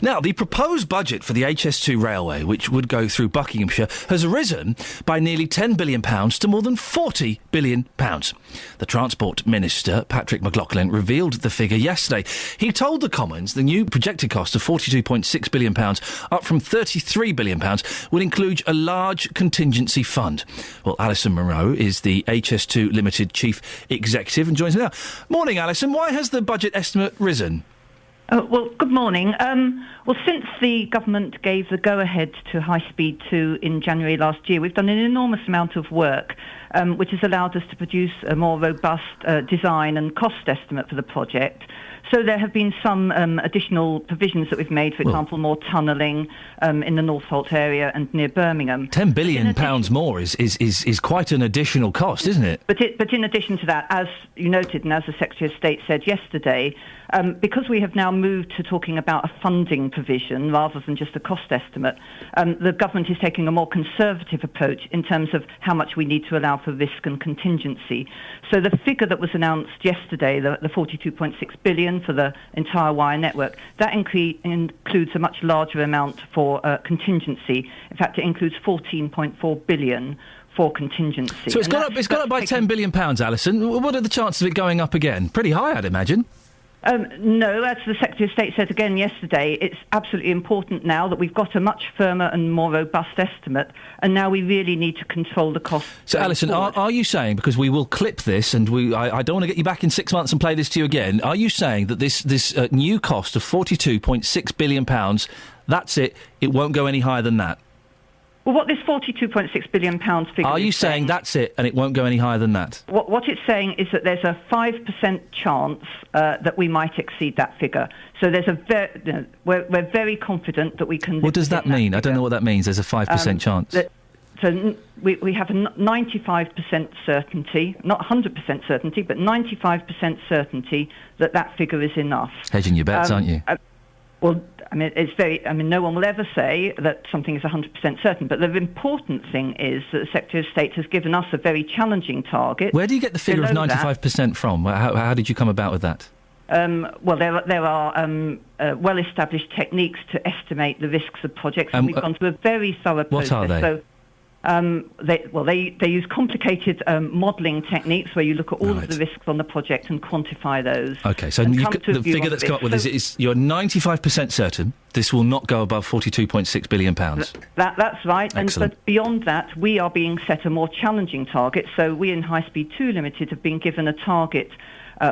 Now, the proposed budget for the HS2 railway, which would go through Buckinghamshire, has risen by nearly £10 billion to more than £40 billion. The Transport Minister, Patrick McLaughlin, revealed the figure yesterday. He told the Commons the new projected cost of £42.6 billion, up from £33 billion, will include a large contingency fund. Well, Alison Munro is the HS2 Ltd Chief Executive and joins me now. Morning, Alison. Why has the budget estimate risen? Well, good morning. Since the government gave the go-ahead to High Speed 2 in January last year, we've done an enormous amount of work, which has allowed us to produce a more robust design and cost estimate for the project. So there have been some additional provisions that we've made, for example, more tunnelling in the Northolt area and near Birmingham. £10 billion more is quite an additional cost, isn't it? But in addition to that, as you noted and as the Secretary of State said yesterday, because we have now moved to talking about a funding provision rather than just a cost estimate, the government is taking a more conservative approach in terms of how much we need to allow for risk and contingency. So the figure that was announced yesterday, the £42.6 billion for the entire wire network, that includes a much larger amount for contingency. In fact, it includes £14.4 billion for contingency. So it's gone up by £10 billion, Alison. What are the chances of it going up again? Pretty high, I'd imagine. No, as the Secretary of State said again yesterday, it's absolutely important now that we've got a much firmer and more robust estimate, and now we really need to control the costs. So, Alison, are you saying, because we will clip this, and I don't want to get you back in 6 months and play this to you again, are you saying that this new cost of £42.6 billion, that's it, it won't go any higher than that? Well, what this £42.6 billion figure Are you saying that's it and it won't go any higher than that? What it's saying is that there's a 5% chance that we might exceed that figure. So there's we're very confident that we can... What does that mean? I don't know what that means. There's a 5% chance. So we have a 95% certainty, not 100% certainty, but 95% certainty that figure is enough. Hedging your bets, aren't you? Well, no one will ever say that something is 100% certain, but the important thing is that the Secretary of State has given us a very challenging target. Where do you get the figure of 95% from? How did you come about with that? There are well-established techniques to estimate the risks of projects, and we've gone through a very thorough process. What are they? So, they use complicated modelling techniques where you look at all of the risks on the project and quantify those. OK, so the figure that's come up with is you're 95% certain this will not go above £42.6 billion. That's right. Excellent. But beyond that, we are being set a more challenging target. So we in High Speed 2 Ltd have been given a target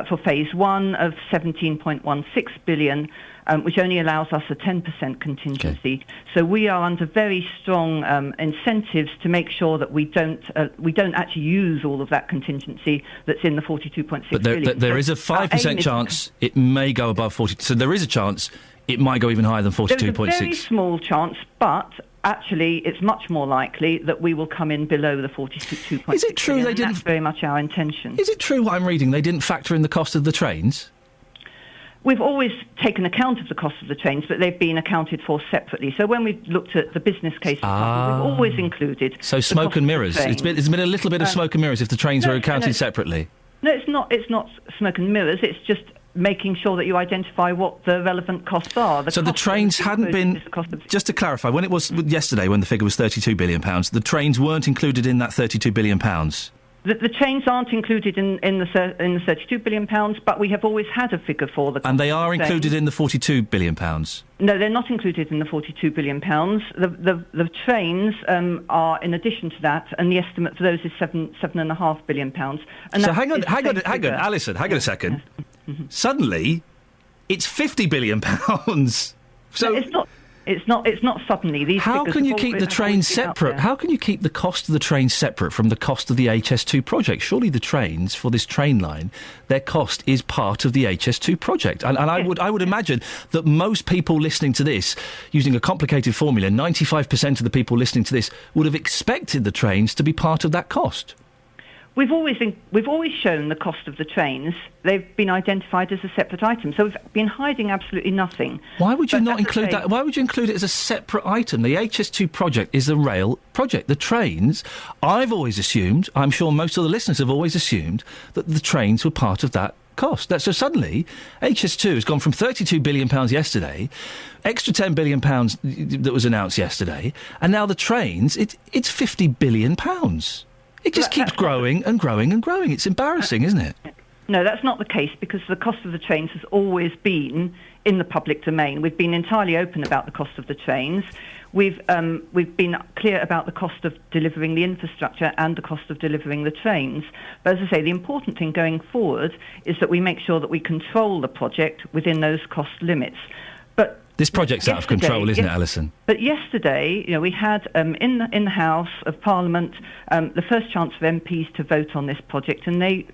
for Phase 1 of £17.16 billion, which only allows us a 10% contingency. Okay. So we are under very strong incentives to make sure that we don't actually use all of that contingency that's in the £42.6 billion. But there is a 5% chance it may go above 40. So there is a chance it might go even higher than 42.6. There's a very small chance, but actually it's much more likely that we will come in below the 42.6 Is it true billion, they didn't? That's very much our intention. Is it true what I'm reading? They didn't factor in the cost of the trains? We've always taken account of the cost of the trains, but they've been accounted for separately. So when we've looked at the business case, we've always included... So smoke and mirrors. It's been a little bit of smoke and mirrors if the trains were accounted separately. No, it's not smoke and mirrors. It's just making sure that you identify what the relevant costs are. So the trains hadn't been... Just to clarify, when it was yesterday, when the figure was £32 billion, the trains weren't included in that £32 billion? The trains aren't included in the £32 billion, but we have always had a figure for the... And they are included in the £42 billion? No, they're not included in the £42 billion. The trains are in addition to that, and the estimate for those is £7.5 billion. And so hang on, Alison, hang on a second. Suddenly, it's £50 billion. So no, it's not suddenly. These how can you keep the trains separate? How can you keep the cost of the trains separate from the cost of the HS2 project? Surely the trains for this train line, their cost is part of the HS2 project. And yes. I would imagine that most people listening to this, using a complicated formula, 95% of the people listening to this would have expected the trains to be part of that cost. We've always shown the cost of the trains. They've been identified as a separate item, so we've been hiding absolutely nothing. Why would you not include that? Why would you include it as a separate item? The HS2 project is a rail project. The trains, I've always assumed, I'm sure most of the listeners have always assumed, that the trains were part of that cost. So suddenly, HS2 has gone from £32 billion yesterday, extra £10 billion that was announced yesterday, and now the trains, it's £50 billion. It just keeps growing and growing and growing. It's embarrassing, isn't it? No, that's not the case, because the cost of the trains has always been in the public domain. We've been entirely open about the cost of the trains. We've been clear about the cost of delivering the infrastructure and the cost of delivering the trains. But as I say, the important thing going forward is that we make sure that we control the project within those cost limits. But this project's out of control, isn't it, Alison? But yesterday, we had in the House of Parliament the first chance for MPs to vote on this project, and they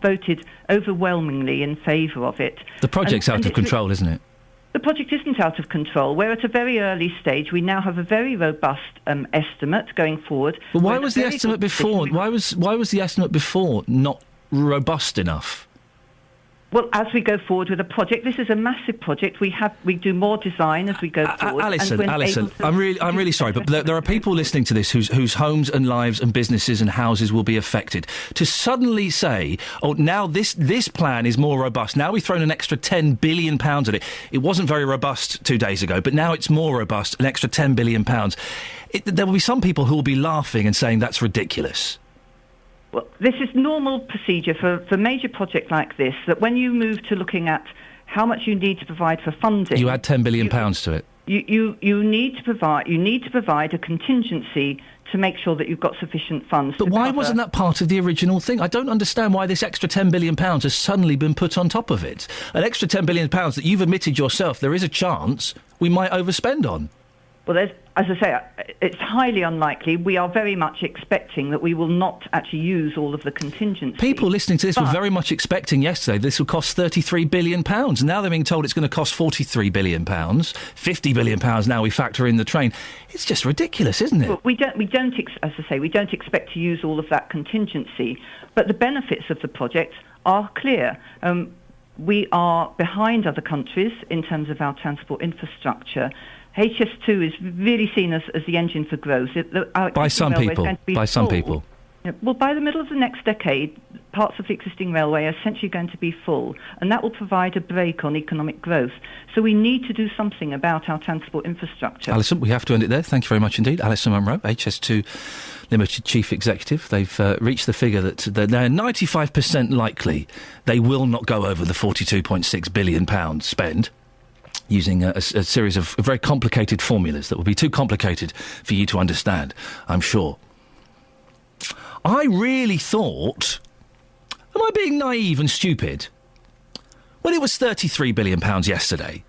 voted overwhelmingly in favour of it. The project's out of control, isn't it? The project isn't out of control. We're at a very early stage. We now have a very robust estimate going forward. But why was the estimate before? Why was the estimate before not robust enough? Well, as we go forward with a project, this is a massive project. We do more design as we go forward. Alison, I'm really sorry, but there are people listening to this whose homes and lives and businesses and houses will be affected. To suddenly say, oh, now this plan is more robust. Now we've thrown an extra £10 billion at it. It wasn't very robust 2 days ago, but now it's more robust, an extra £10 billion. There will be some people who will be laughing and saying that's ridiculous. Well, this is normal procedure for major projects like this, that when you move to looking at how much you need to provide for funding... You add £10 billion to it. You need to provide a contingency to make sure that you've got sufficient funds. But why wasn't that part of the original thing? I don't understand why this extra £10 billion has suddenly been put on top of it. An extra £10 billion that you've admitted yourself there is a chance we might overspend on. Well, as I say, it's highly unlikely. We are very much expecting that we will not actually use all of the contingency. People listening to this were very much expecting yesterday this would cost £33 billion. Now they're being told it's going to cost £43 billion, £50 billion now we factor in the train. It's just ridiculous, isn't it? Well, we don't expect to use all of that contingency. But the benefits of the project are clear. We are behind other countries in terms of our transport infrastructure. HS2 is really seen as the engine for growth. By some people. Well, by the middle of the next decade, parts of the existing railway are essentially going to be full, and that will provide a brake on economic growth. So we need to do something about our transport infrastructure. Alison, we have to end it there. Thank you very much indeed. Alison Munro, HS2 Ltd Chief Executive. They've reached the figure that they're 95% likely they will not go over the £42.6 billion spend, using a series of very complicated formulas that will be too complicated for you to understand, I'm sure. I really thought... Am I being naive and stupid? When it was £33 billion yesterday,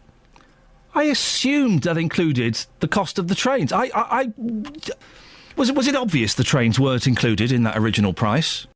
I assumed that included the cost of the trains. Was it obvious the trains weren't included in that original price?